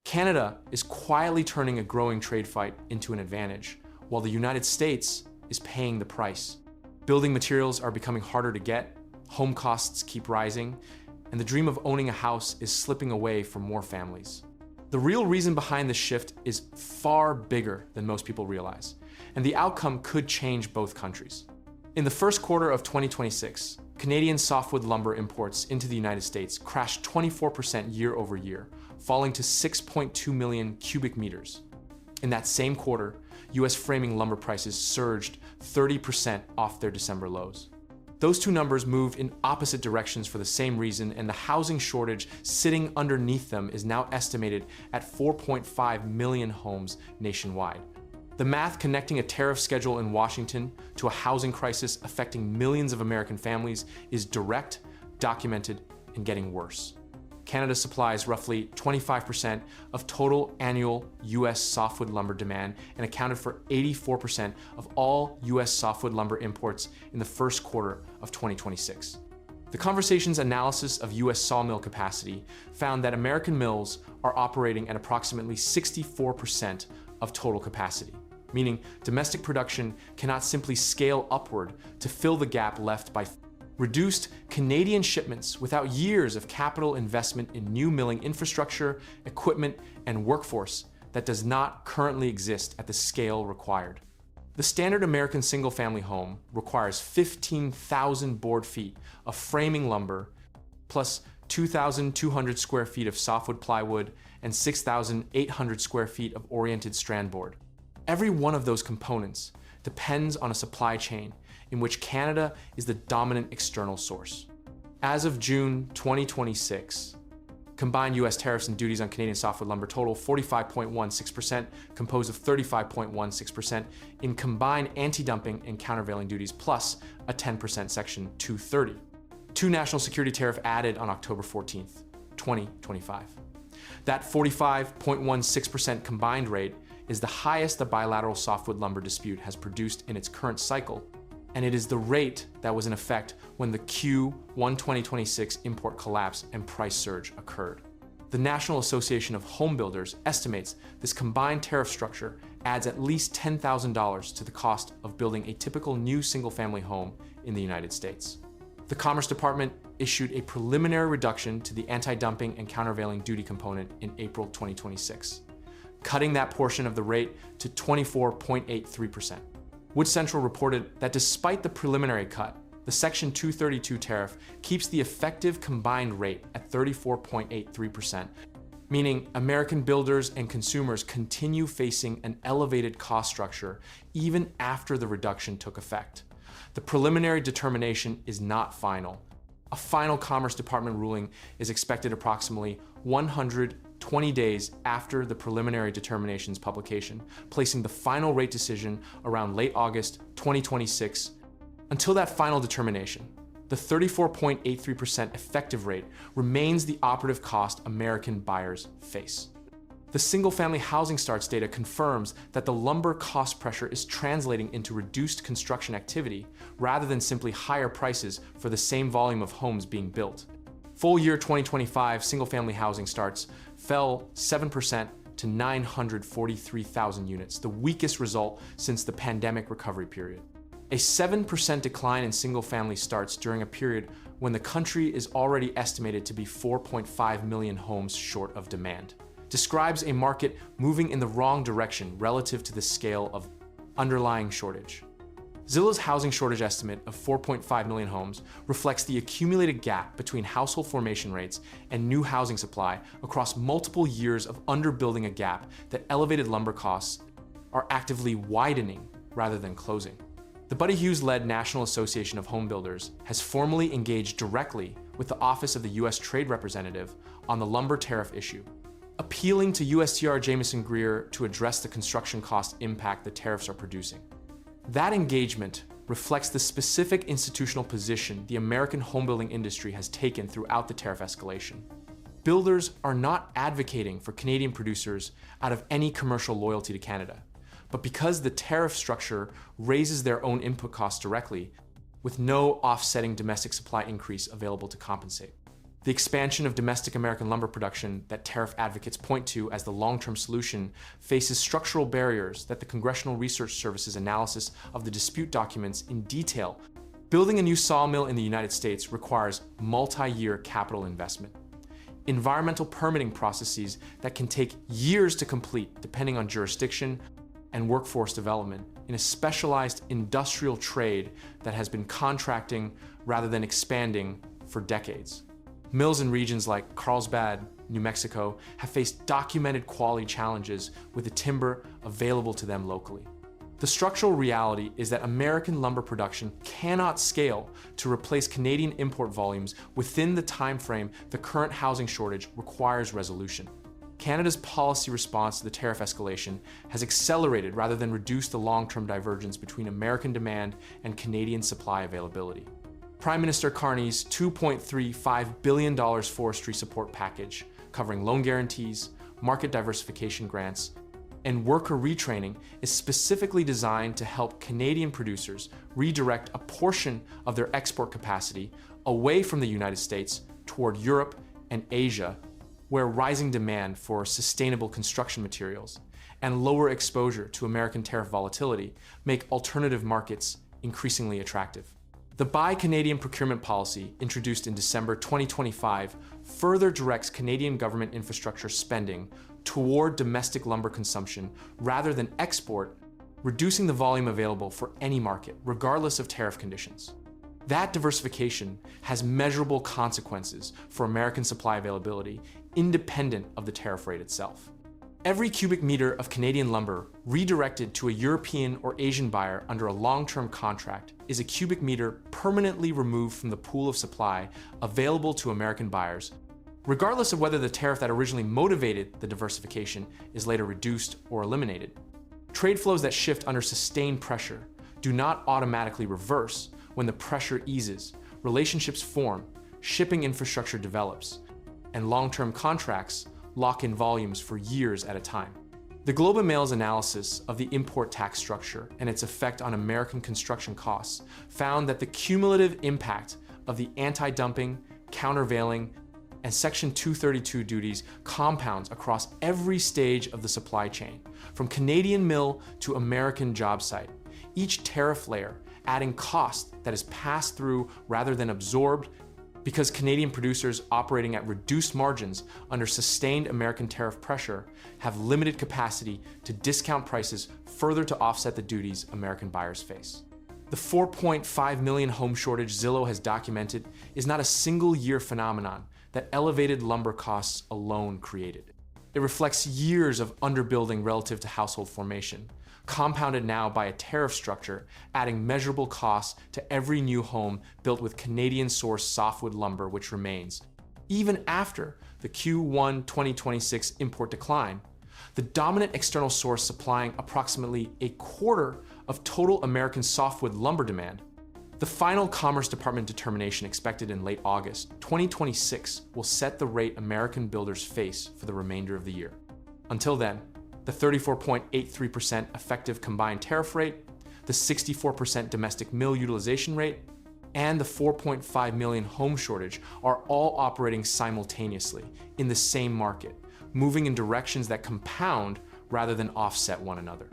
Canada is quietly turning a growing trade fight into an advantage, while the United States is paying the price. Building materials are becoming harder to get, home costs keep rising, and the dream of owning a house is slipping away for more families. The real reason behind this shift is far bigger than most people realize, and the outcome could change both countries. In the first quarter of 2026, Canadian softwood lumber imports into the United States crashed 24% year over year, falling to 6.2 million cubic meters. In that same quarter, US framing lumber prices surged 30% off their December lows. Those two numbers moved in opposite directions for the same reason, and the housing shortage sitting underneath them is now estimated at 4.5 million homes nationwide. The math connecting a tariff schedule in Washington to a housing crisis affecting millions of American families is direct, documented, and getting worse. Canada supplies roughly 25% of total annual US softwood lumber demand and accounted for 84% of all US softwood lumber imports in the first quarter of 2026. The Conversation's analysis of US sawmill capacity found that American mills are operating at approximately 64% of total capacity, meaning domestic production cannot simply scale upward to fill the gap left by reduced Canadian shipments without years of capital investment in new milling infrastructure, equipment, and workforce that does not currently exist at the scale required. The standard American single-family home requires 15,000 board feet of framing lumber, plus 2,200 square feet of softwood plywood and 6,800 square feet of oriented strand board. Every one of those components depends on a supply chain in which Canada is the dominant external source. As of June 2026, combined US tariffs and duties on Canadian softwood lumber total 45.16%, composed of 35.16% in combined anti-dumping and countervailing duties, plus a 10% Section 230. Two national security tariff added on October 14th, 2025. That 45.16% combined rate is the highest the bilateral softwood lumber dispute has produced in its current cycle, and it is the rate that was in effect when the Q1 2026 import collapse and price surge occurred. The National Association of Home Builders estimates this combined tariff structure adds at least $10,000 to the cost of building a typical new single-family home in the United States. The Commerce Department issued a preliminary reduction to the anti-dumping and countervailing duty component in April 2026, cutting that portion of the rate to 24.83%. Wood Central reported that despite the preliminary cut, the Section 232 tariff keeps the effective combined rate at 34.83%, meaning American builders and consumers continue facing an elevated cost structure even after the reduction took effect. The preliminary determination is not final. A final Commerce Department ruling is expected approximately 120 days after the preliminary determination's publication, placing the final rate decision around late August 2026. Until that final determination, the 34.83% effective rate remains the operative cost American buyers face. The single-family housing starts data confirms that the lumber cost pressure is translating into reduced construction activity rather than simply higher prices for the same volume of homes being built. Full year 2025 single-family housing starts fell 7% to 943,000 units, the weakest result since the pandemic recovery period. A 7% decline in single-family starts during a period when the country is already estimated to be 4.5 million homes short of demand describes a market moving in the wrong direction relative to the scale of underlying shortage. Zilla's housing shortage estimate of 4.5 million homes reflects the accumulated gap between household formation rates and new housing supply across multiple years of underbuilding, a gap that elevated lumber costs are actively widening rather than closing. The Buddy Hughes-led National Association of Home Builders has formally engaged directly with the Office of the U.S. Trade Representative on the lumber tariff issue, appealing to USTR Jamieson Greer to address the construction cost impact the tariffs are producing. That engagement reflects the specific institutional position the American homebuilding industry has taken throughout the tariff escalation. Builders are not advocating for Canadian producers out of any commercial loyalty to Canada, but because the tariff structure raises their own input costs directly, with no offsetting domestic supply increase available to compensate. The expansion of domestic American lumber production that tariff advocates point to as the long-term solution faces structural barriers that the Congressional Research Service's analysis of the dispute documents in detail. Building a new sawmill in the United States requires multi-year capital investment. Environmental permitting processes that can take years to complete depending on jurisdiction and workforce development in a specialized industrial trade that has been contracting rather than expanding for decades. Mills in regions like Carlsbad, New Mexico, have faced documented quality challenges with the timber available to them locally. The structural reality is that American lumber production cannot scale to replace Canadian import volumes within the time frame the current housing shortage requires resolution. Canada's policy response to the tariff escalation has accelerated rather than reduced the long-term divergence between American demand and Canadian supply availability. Prime Minister Carney's $2.35 billion forestry support package, covering loan guarantees, market diversification grants, and worker retraining, is specifically designed to help Canadian producers redirect a portion of their export capacity away from the United States toward Europe and Asia, where rising demand for sustainable construction materials and lower exposure to American tariff volatility make alternative markets increasingly attractive. The Buy Canadian procurement policy, introduced in December 2025, further directs Canadian government infrastructure spending toward domestic lumber consumption rather than export, reducing the volume available for any market, regardless of tariff conditions. That diversification has measurable consequences for American supply availability, independent of the tariff rate itself. Every cubic meter of Canadian lumber redirected to a European or Asian buyer under a long-term contract is a cubic meter permanently removed from the pool of supply available to American buyers, regardless of whether the tariff that originally motivated the diversification is later reduced or eliminated. Trade flows that shift under sustained pressure do not automatically reverse when the pressure eases, relationships form, shipping infrastructure develops, and long-term contracts lock in volumes for years at a time. The Globe and Mail's analysis of the import tax structure and its effect on American construction costs found that the cumulative impact of the anti-dumping, countervailing, and Section 232 duties compounds across every stage of the supply chain, from Canadian mill to American job site. Each tariff layer adding cost that is passed through rather than absorbed, because Canadian producers operating at reduced margins under sustained American tariff pressure have limited capacity to discount prices further to offset the duties American buyers face. The 4.5 million home shortage Zillow has documented is not a single-year phenomenon that elevated lumber costs alone created. It reflects years of underbuilding relative to household formation, compounded now by a tariff structure adding measurable costs to every new home built with Canadian-sourced softwood lumber, which remains. Even after the Q1 2026 import decline, the dominant external source supplying approximately a quarter of total American softwood lumber demand, the final Commerce Department determination expected in late August 2026 will set the rate American builders face for the remainder of the year. Until then, the 34.83% effective combined tariff rate, the 64% domestic mill utilization rate, and the 4.5 million home shortage are all operating simultaneously in the same market, moving in directions that compound rather than offset one another.